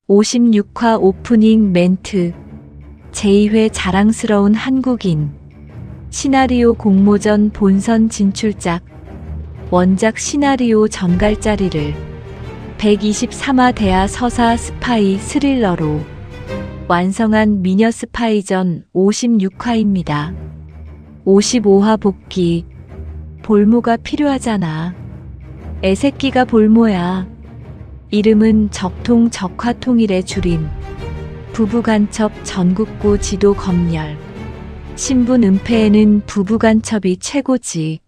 56화 오프닝 멘트. 제2회 자랑스러운 한국인. 시나리오 공모전 본선 진출작. 원작 시나리오 전갈짜리를 123화 대하 서사 스파이 스릴러로 완성한 미녀 스파이전 56화입니다. 55화 복귀. 볼모가 필요하잖아. 애새끼가 볼모야. 이름은 적통적화통일의 줄임. 부부간첩 전국구 지도 검열. 신분 은폐에는 부부간첩이 최고지.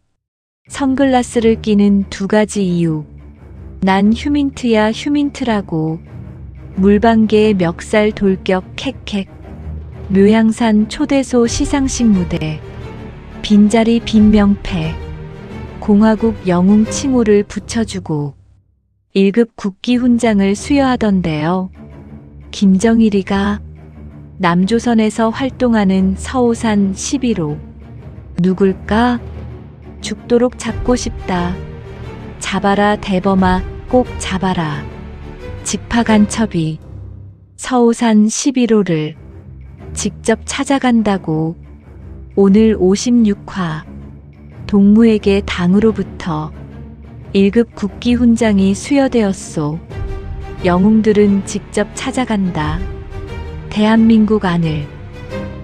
선글라스를 끼는 두 가지 이유. 난 휴민트야 휴민트라고. 물방개의 멱살 돌격 캑캑. 묘향산 초대소 시상식 무대. 빈자리 빈명패. 공화국 영웅 칭호를 붙여주고 1급 국기 훈장을 수여하던데요. 김정일이가 남조선에서 활동하는 서오산 11호. 누굴까? 죽도록 잡고 싶다. 잡아라 대범아, 꼭 잡아라. 직파간첩이 서오산 11호를 직접 찾아간다고. 오늘 56화. 동무에게 당으로부터 1급 국기 훈장이 수여되었소. 영웅들은 직접 찾아간다. 대한민국 안을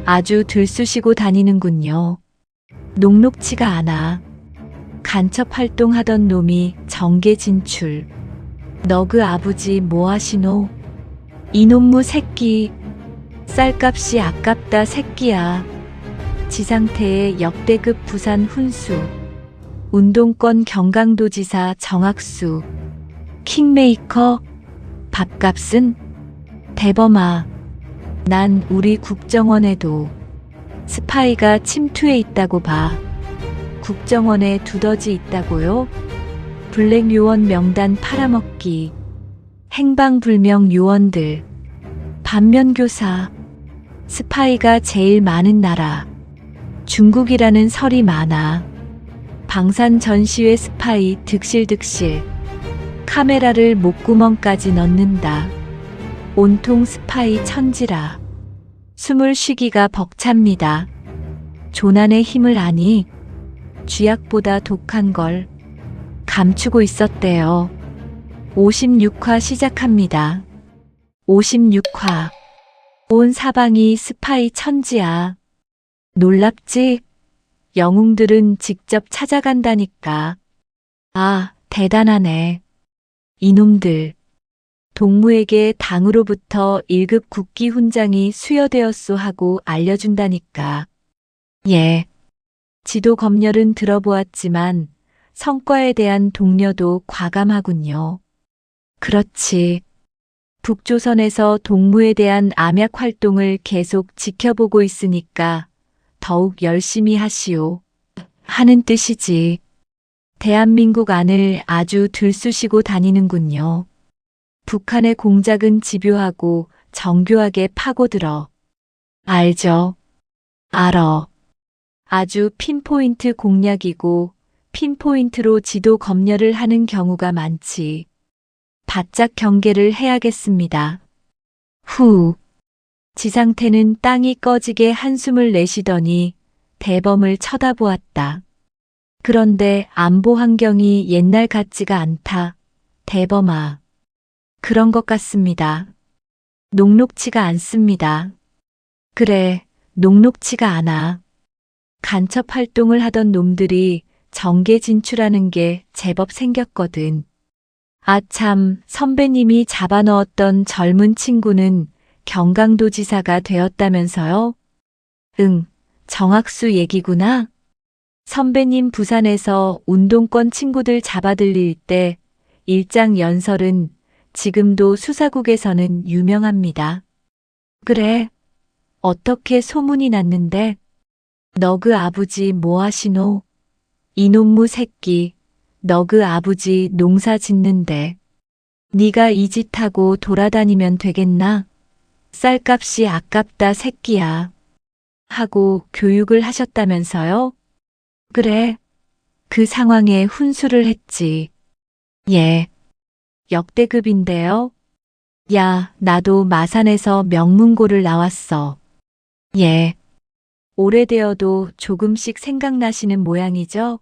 아주 들쑤시고 다니는군요. 녹록치가 않아. 간첩 활동하던 놈이 정계 진출. 너그 아버지 뭐하시노? 이놈무 새끼. 쌀값이 아깝다 새끼야. 지상태의 역대급 부산 훈수. 운동권 경강도지사 정학수. 킹메이커. 밥값은? 대범아. 난 우리 국정원에도 스파이가 침투해 있다고 봐. 국정원에 두더지 있다고요? 블랙 요원 명단 팔아먹기. 행방불명 요원들. 반면교사. 스파이가 제일 많은 나라. 중국이라는 설이 많아. 방산 전시회 스파이 득실득실. 카메라를 목구멍까지 넣는다. 온통 스파이 천지라. 숨을 쉬기가 벅찹니다. 조난의 힘을 아니 쥐약보다 독한 걸 감추고 있었대요. 56화 시작합니다. 56화. 온 사방이 스파이 천지야. 놀랍지? 영웅들은 직접 찾아간다니까. 아, 대단하네. 이놈들. 동무에게 당으로부터 1급 국기 훈장이 수여되었소 하고 알려준다니까. 예. 지도 검열은 들어보았지만 성과에 대한 독려도 과감하군요. 그렇지. 북조선에서 동무에 대한 암약 활동을 계속 지켜보고 있으니까 더욱 열심히 하시오. 하는 뜻이지. 대한민국 안을 아주 들쑤시고 다니는군요. 북한의 공작은 집요하고 정교하게 파고들어. 알죠. 알어. 아주 핀포인트 공략이고 핀포인트로 지도 검열을 하는 경우가 많지. 바짝 경계를 해야겠습니다. 후. 지상태는 땅이 꺼지게 한숨을 내쉬더니 대범을 쳐다보았다. 그런데 안보 환경이 옛날 같지가 않다. 대범아. 그런 것 같습니다. 녹록치가 않습니다. 그래, 녹록치가 않아. 간첩 활동을 하던 놈들이 정계 진출하는 게 제법 생겼거든. 아참, 선배님이 잡아넣었던 젊은 친구는 경강도지사가 되었다면서요? 응, 정학수 얘기구나. 선배님 부산에서 운동권 친구들 잡아들일 때 일장 연설은 지금도 수사국에서는 유명합니다. 그래? 어떻게 소문이 났는데? 너그 아버지 뭐하시노? 이놈무 새끼. 너그 아버지 농사 짓는데. 네가 이 짓 하고 돌아다니면 되겠나? 쌀값이 아깝다 새끼야. 하고 교육을 하셨다면서요? 그래. 그 상황에 훈수를 했지. 예. 역대급인데요. 야, 나도 마산에서 명문고를 나왔어. 예. 오래되어도 조금씩 생각나시는 모양이죠?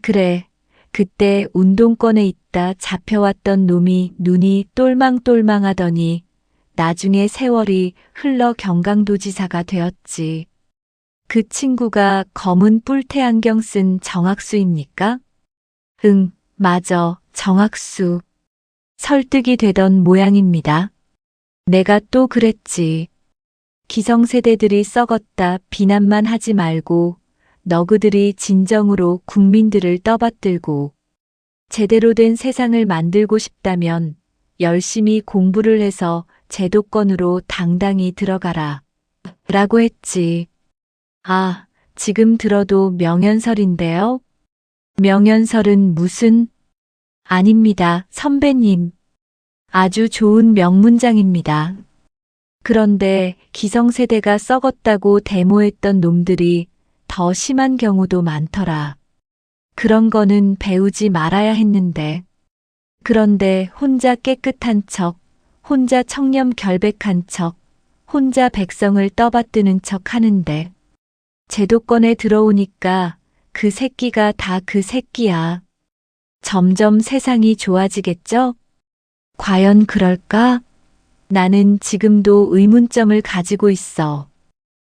그래. 그때 운동권에 있다 잡혀왔던 놈이 눈이 똘망똘망하더니 나중에 세월이 흘러 경강도지사가 되었지. 그 친구가 검은 뿔테 안경 쓴 정학수입니까? 응, 맞아, 정학수. 설득이 되던 모양입니다. 내가 또 그랬지. 기성세대들이 썩었다 비난만 하지 말고 너그들이 진정으로 국민들을 떠받들고 제대로 된 세상을 만들고 싶다면 열심히 공부를 해서 제도권으로 당당히 들어가라. 라고 했지. 아, 지금 들어도 명연설인데요. 명연설은 무슨? 아닙니다, 선배님. 아주 좋은 명문장입니다. 그런데 기성세대가 썩었다고 데모했던 놈들이 더 심한 경우도 많더라. 그런 거는 배우지 말아야 했는데. 그런데 혼자 깨끗한 척, 혼자 청렴 결백한 척, 혼자 백성을 떠받드는 척 하는데. 제도권에 들어오니까 그 새끼가 다 그 새끼야. 점점 세상이 좋아지겠죠? 과연 그럴까? 나는 지금도 의문점을 가지고 있어.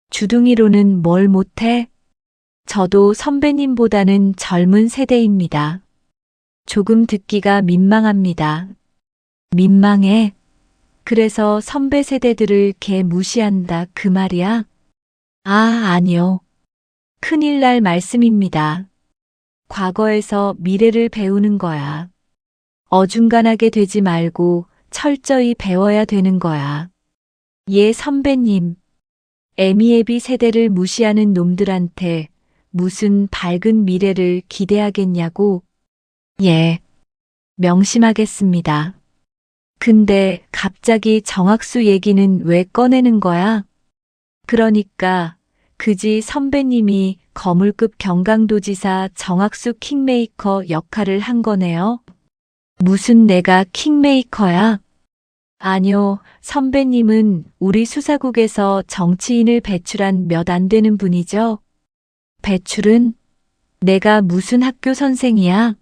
주둥이로는 뭘 못해? 저도 선배님보다는 젊은 세대입니다. 조금 듣기가 민망합니다. 민망해? 그래서 선배 세대들을 개 무시한다 그 말이야? 아, 아니요. 큰일 날 말씀입니다. 과거에서 미래를 배우는 거야. 어중간하게 되지 말고 철저히 배워야 되는 거야. 예, 선배님. 애미애비 세대를 무시하는 놈들한테 무슨 밝은 미래를 기대하겠냐고? 예. 명심하겠습니다. 근데 갑자기 정학수 얘기는 왜 꺼내는 거야? 그러니까 그지 선배님이 거물급 경강도지사 정학수 킹메이커 역할을 한 거네요. 무슨 내가 킹메이커야? 아니요, 선배님은 우리 수사국에서 정치인을 배출한 몇 안 되는 분이죠. 배출은? 내가 무슨 학교 선생이야?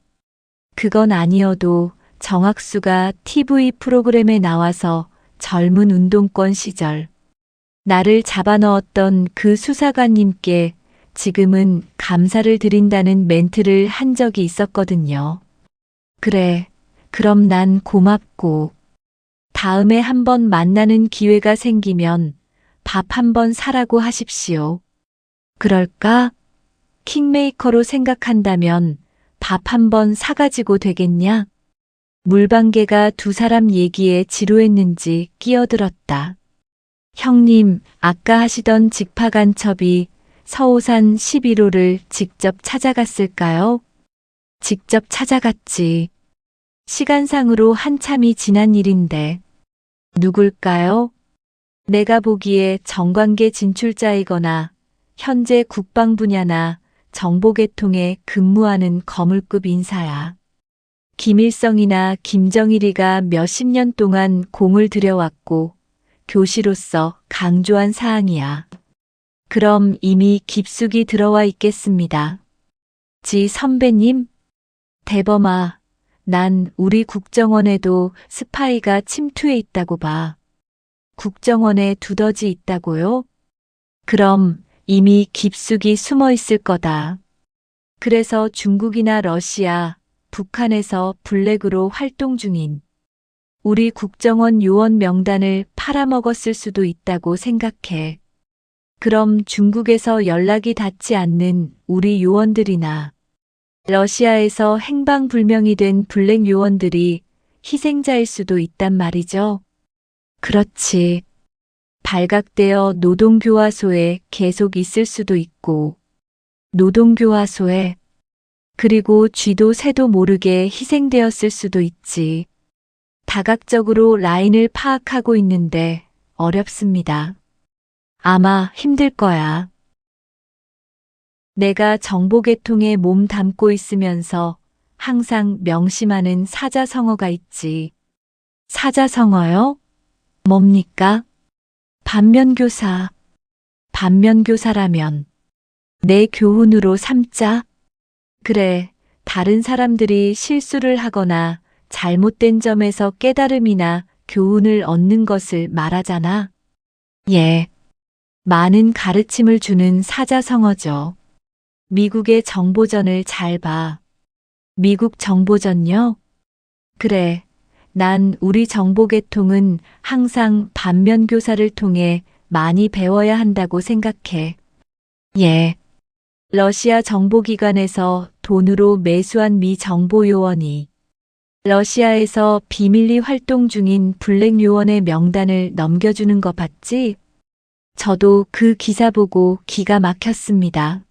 그건 아니어도 정학수가 TV 프로그램에 나와서 젊은 운동권 시절 나를 잡아넣었던 그 수사관님께 지금은 감사를 드린다는 멘트를 한 적이 있었거든요. 그래, 그럼 난 고맙고 다음에 한번 만나는 기회가 생기면 밥 한번 사라고 하십시오. 그럴까? 킹메이커로 생각한다면 밥 한번 사가지고 되겠냐? 물방개가 두 사람 얘기에 지루했는지 끼어들었다. 형님, 아까 하시던 직파간첩이 서오산 11호를 직접 찾아갔을까요? 직접 찾아갔지. 시간상으로 한참이 지난 일인데. 누굴까요? 내가 보기에 정관계 진출자이거나 현재 국방 분야나 정보계통에 근무하는 거물급 인사야. 김일성이나 김정일이가 몇십 년 동안 공을 들여왔고 교시로서 강조한 사항이야. 그럼 이미 깊숙이 들어와 있겠습니다. 지 선배님? 대범아, 난 우리 국정원에도 스파이가 침투해 있다고 봐. 국정원에 두더지 있다고요? 그럼 이미 깊숙이 숨어 있을 거다. 그래서 중국이나 러시아, 북한에서 블랙으로 활동 중인 우리 국정원 요원 명단을 팔아먹었을 수도 있다고 생각해. 그럼 중국에서 연락이 닿지 않는 우리 요원들이나 러시아에서 행방불명이 된 블랙 요원들이 희생자일 수도 있단 말이죠. 그렇지. 발각되어 노동교화소에 계속 있을 수도 있고, 노동교화소에, 그리고 쥐도 새도 모르게 희생되었을 수도 있지. 다각적으로 라인을 파악하고 있는데 어렵습니다. 아마 힘들 거야. 내가 정보계통에 몸 담고 있으면서 항상 명심하는 사자성어가 있지. 사자성어요? 뭡니까? 반면교사. 반면교사라면 내 교훈으로 삼자? 그래, 다른 사람들이 실수를 하거나 잘못된 점에서 깨달음이나 교훈을 얻는 것을 말하잖아. 예. 많은 가르침을 주는 사자성어죠. 미국의 정보전을 잘 봐. 미국 정보전요? 그래. 난 우리 정보계통은 항상 반면교사를 통해 많이 배워야 한다고 생각해. 예. 러시아 정보기관에서 돈으로 매수한 미 정보요원이 러시아에서 비밀리 활동 중인 블랙 요원의 명단을 넘겨주는 거 봤지? 저도 그 기사 보고 기가 막혔습니다.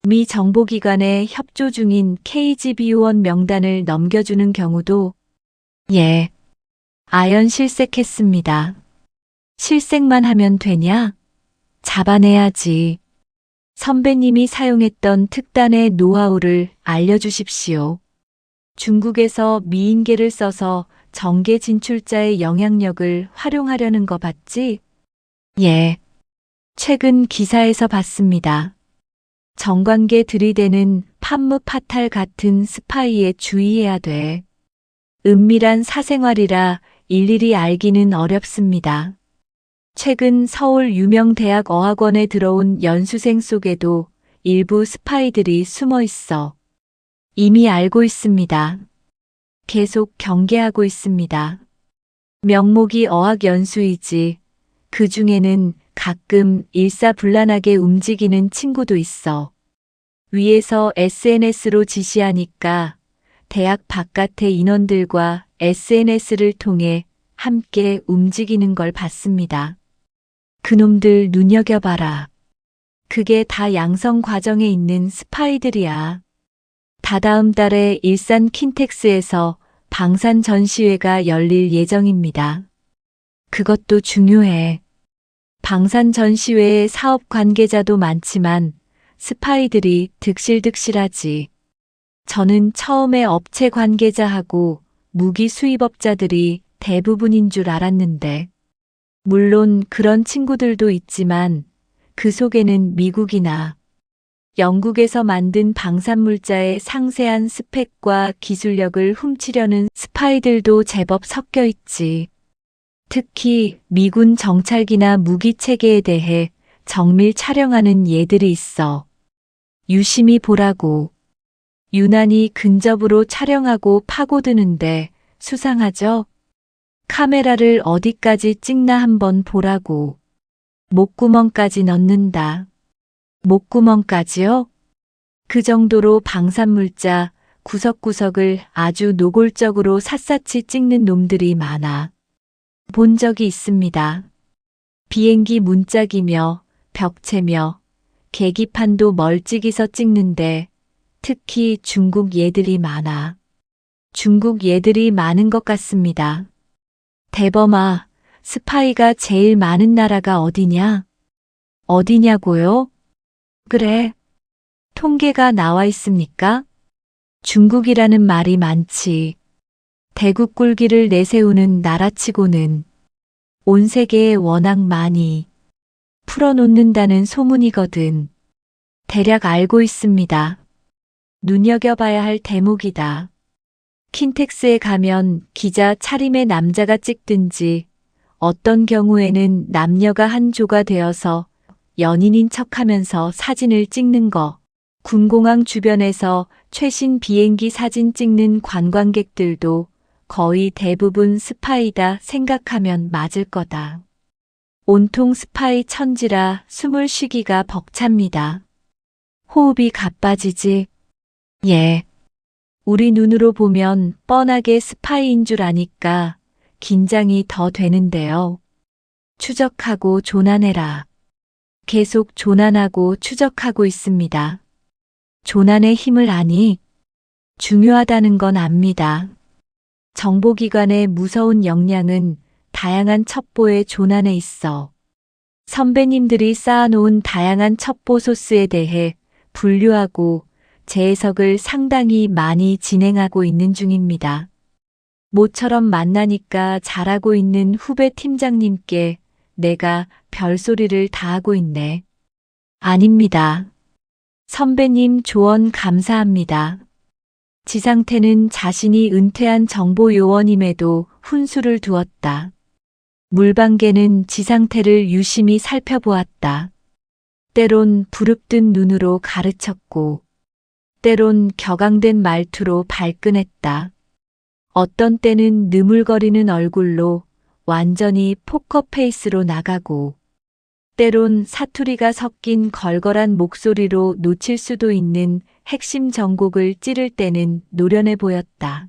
미 정보기관에 협조 중인 KGB 요원 명단을 넘겨주는 경우도 예, 아연 실색했습니다. 실색만 하면 되냐? 잡아내야지. 선배님이 사용했던 특단의 노하우를 알려주십시오. 중국에서 미인계를 써서 정계 진출자의 영향력을 활용하려는 거 봤지? 예. 최근 기사에서 봤습니다. 정관계 들이대는 판무 파탈 같은 스파이에 주의해야 돼. 은밀한 사생활이라 일일이 알기는 어렵습니다. 최근 서울 유명 대학 어학원에 들어온 연수생 속에도 일부 스파이들이 숨어 있어 이미 알고 있습니다. 계속 경계하고 있습니다. 명목이 어학 연수이지 그 중에는 가끔 일사불란하게 움직이는 친구도 있어. 위에서 SNS로 지시하니까 대학 바깥의 인원들과 SNS를 통해 함께 움직이는 걸 봤습니다. 그놈들 눈여겨봐라. 그게 다 양성 과정에 있는 스파이들이야. 다다음 달에 일산 킨텍스에서 방산 전시회가 열릴 예정입니다. 그것도 중요해. 방산 전시회에 사업 관계자도 많지만 스파이들이 득실득실하지. 저는 처음에 업체 관계자하고 무기 수입업자들이 대부분인 줄 알았는데, 물론 그런 친구들도 있지만 그 속에는 미국이나 영국에서 만든 방산물자의 상세한 스펙과 기술력을 훔치려는 스파이들도 제법 섞여 있지. 특히 미군 정찰기나 무기 체계에 대해 정밀 촬영하는 예들이 있어. 유심히 보라고. 유난히 근접으로 촬영하고 파고드는데 수상하죠? 카메라를 어디까지 찍나 한번 보라고. 목구멍까지 넣는다. 목구멍까지요? 그 정도로 방산물자 구석구석을 아주 노골적으로 샅샅이 찍는 놈들이 많아. 본 적이 있습니다. 비행기 문짝이며 벽체며 계기판도 멀찍이서 찍는데 특히 중국 얘들이 많아. 중국 얘들이 많은 것 같습니다. 대범아, 스파이가 제일 많은 나라가 어디냐? 어디냐고요? 그래. 통계가 나와 있습니까? 중국이라는 말이 많지. 대국 굴기를 내세우는 나라치고는 온 세계에 워낙 많이 풀어놓는다는 소문이거든. 대략 알고 있습니다. 눈여겨봐야 할 대목이다. 킨텍스에 가면 기자 차림의 남자가 찍든지 어떤 경우에는 남녀가 한 조가 되어서 연인인 척하면서 사진을 찍는 거, 군공항 주변에서 최신 비행기 사진 찍는 관광객들도 거의 대부분 스파이다 생각하면 맞을 거다. 온통 스파이 천지라 숨을 쉬기가 벅찹니다. 호흡이 가빠지지? 예. 우리 눈으로 보면 뻔하게 스파이인 줄 아니까 긴장이 더 되는데요. 추적하고 조난해라. 계속 조난하고 추적하고 있습니다. 조난의 힘을 아니? 중요하다는 건 압니다. 정보기관의 무서운 역량은 다양한 첩보의 조난에 있어. 선배님들이 쌓아놓은 다양한 첩보 소스에 대해 분류하고 재해석을 상당히 많이 진행하고 있는 중입니다. 모처럼 만나니까 잘하고 있는 후배 팀장님께 내가 별소리를 다 하고 있네. 아닙니다. 선배님 조언 감사합니다. 지상태는 자신이 은퇴한 정보요원임에도 훈수를 두었다. 물방개는 지상태를 유심히 살펴보았다. 때론 부릅뜬 눈으로 가르쳤고, 때론 격앙된 말투로 발끈했다. 어떤 때는 느물거리는 얼굴로 완전히 포커페이스로 나가고, 때론 사투리가 섞인 걸걸한 목소리로 놓칠 수도 있는 핵심 정곡을 찌를 때는 노련해 보였다.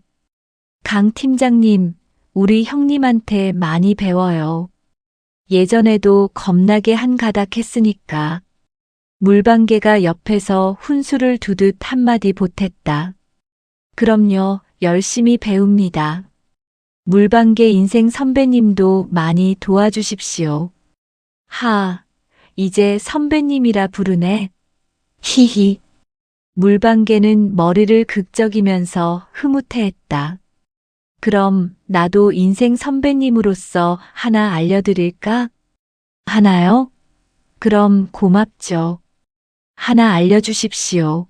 강 팀장님, 우리 형님한테 많이 배워요. 예전에도 겁나게 한가닥 했으니까. 물방개가 옆에서 훈수를 두듯 한마디 보탰다. 그럼요, 열심히 배웁니다. 물방개 인생 선배님도 많이 도와주십시오. 하, 이제 선배님이라 부르네. 히히. 물방개는 머리를 극적이면서 흐뭇해했다. 그럼 나도 인생 선배님으로서 하나 알려드릴까? 하나요? 그럼 고맙죠. 하나 알려주십시오.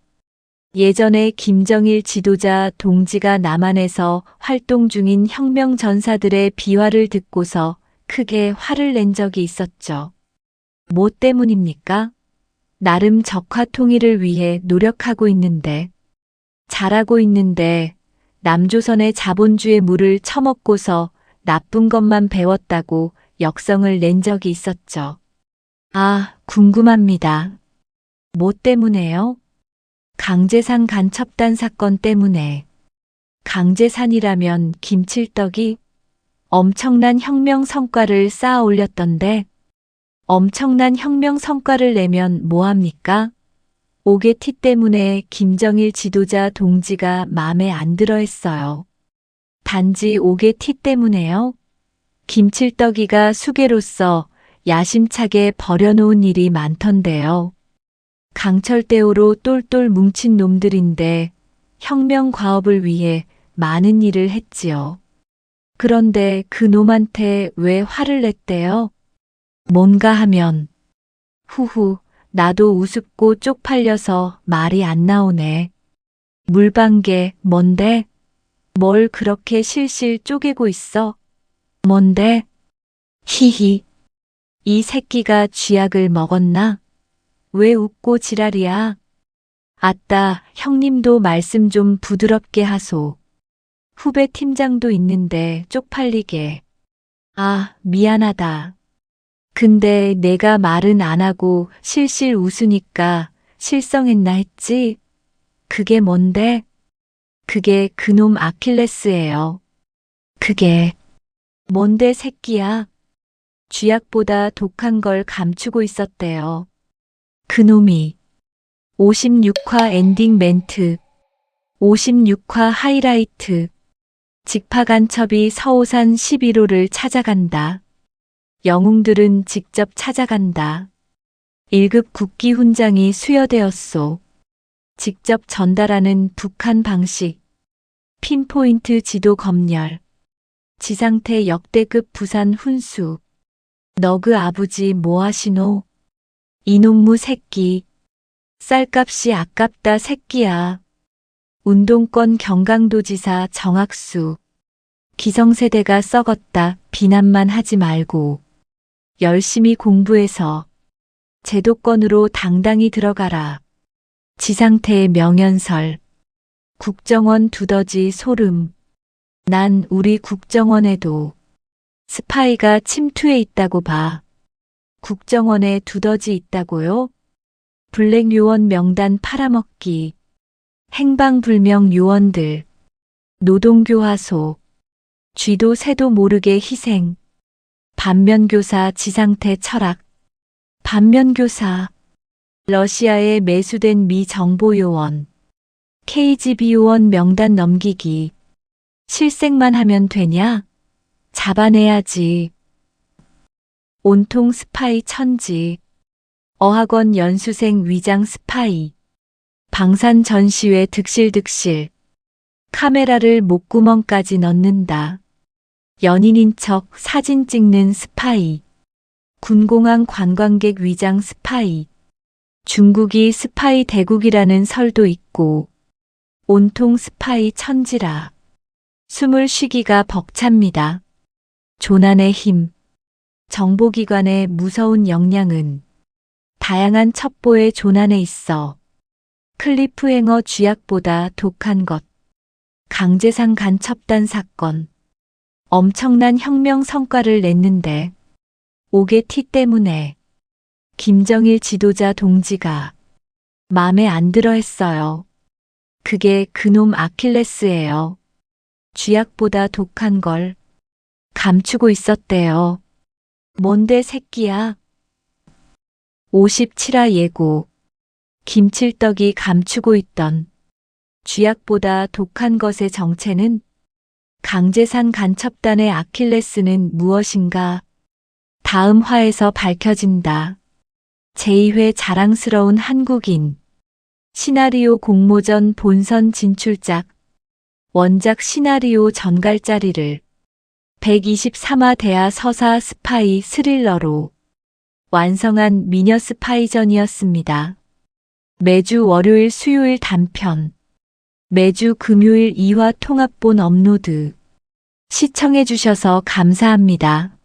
예전에 김정일 지도자 동지가 남한에서 활동 중인 혁명 전사들의 비화를 듣고서 크게 화를 낸 적이 있었죠. 뭐 때문입니까? 나름 적화 통일을 위해 노력하고 있는데, 잘하고 있는데, 남조선의 자본주의 물을 처먹고서 나쁜 것만 배웠다고 역성을 낸 적이 있었죠. 아, 궁금합니다. 뭐 때문에요? 강제산 간첩단 사건 때문에. 강제산이라면 김칠떡이 엄청난 혁명 성과를 쌓아 올렸던데, 엄청난 혁명 성과를 내면 뭐합니까? 옥의 티 때문에 김정일 지도자 동지가 마음에 안 들어 했어요. 단지 옥의 티 때문에요? 김칠떡이가 수괴로서 야심차게 버려놓은 일이 많던데요. 강철대오로 똘똘 뭉친 놈들인데 혁명 과업을 위해 많은 일을 했지요. 그런데 그 놈한테 왜 화를 냈대요? 뭔가 하면, 후후, 나도 우습고 쪽팔려서 말이 안 나오네. 물방개, 뭔데? 뭘 그렇게 실실 쪼개고 있어? 뭔데? 히히. 이 새끼가 쥐약을 먹었나? 왜 웃고 지랄이야? 아따, 형님도 말씀 좀 부드럽게 하소. 후배 팀장도 있는데 쪽팔리게. 아, 미안하다. 근데 내가 말은 안 하고 실실 웃으니까 실성했나 했지? 그게 뭔데? 그게 그놈 아킬레스예요. 그게 뭔데 새끼야? 쥐약보다 독한 걸 감추고 있었대요. 그놈이 56화 엔딩 멘트, 56화 하이라이트. 직파간첩이 서오산 11호를 찾아간다. 영웅들은 직접 찾아간다. 1급 국기 훈장이 수여되었소. 직접 전달하는 북한 방식. 핀포인트 지도 검열. 지상태 역대급 부산 훈수. 너그 아부지 뭐하시노? 이놈무 새끼. 쌀값이 아깝다 새끼야. 운동권 경강도지사 정학수. 기성세대가 썩었다 비난만 하지 말고. 열심히 공부해서 제도권으로 당당히 들어가라. 지상태의 명연설. 국정원 두더지 소름. 난 우리 국정원에도 스파이가 침투해 있다고 봐. 국정원에 두더지 있다고요? 블랙 요원 명단 팔아먹기. 행방불명 요원들. 노동교화소. 쥐도 새도 모르게 희생. 반면교사 지상태 철학. 반면교사. 러시아에 매수된 미 정보요원. KGB 요원 명단 넘기기. 실색만 하면 되냐? 잡아내야지. 온통 스파이 천지. 어학원 연수생 위장 스파이. 방산 전시회 득실득실. 카메라를 목구멍까지 넣는다. 연인인 척 사진 찍는 스파이. 군공항 관광객 위장 스파이. 중국이 스파이 대국이라는 설도 있고 온통 스파이 천지라 숨을 쉬기가 벅찹니다. 조난의 힘. 정보기관의 무서운 역량은 다양한 첩보의 조난에 있어 클리프행어 쥐약보다 독한 것. 강제상 간첩단 사건. 엄청난 혁명 성과를 냈는데 옥의 티 때문에 김정일 지도자 동지가 맘에 안 들어 했어요. 그게 그놈 아킬레스예요. 쥐약보다 독한 걸 감추고 있었대요. 뭔데 새끼야. 57화 예고. 김칠덕이 감추고 있던 쥐약보다 독한 것의 정체는 강제산 간첩단의 아킬레스는 무엇인가? 다음 화에서 밝혀진다. 제2회 자랑스러운 한국인. 시나리오 공모전 본선 진출작. 원작 시나리오 전갈짜리를 123화 대하 서사 스파이 스릴러로 완성한 미녀 스파이전이었습니다. 매주 월요일 수요일 단편. 매주 금요일 2화 통합본 업로드. 시청해주셔서 감사합니다.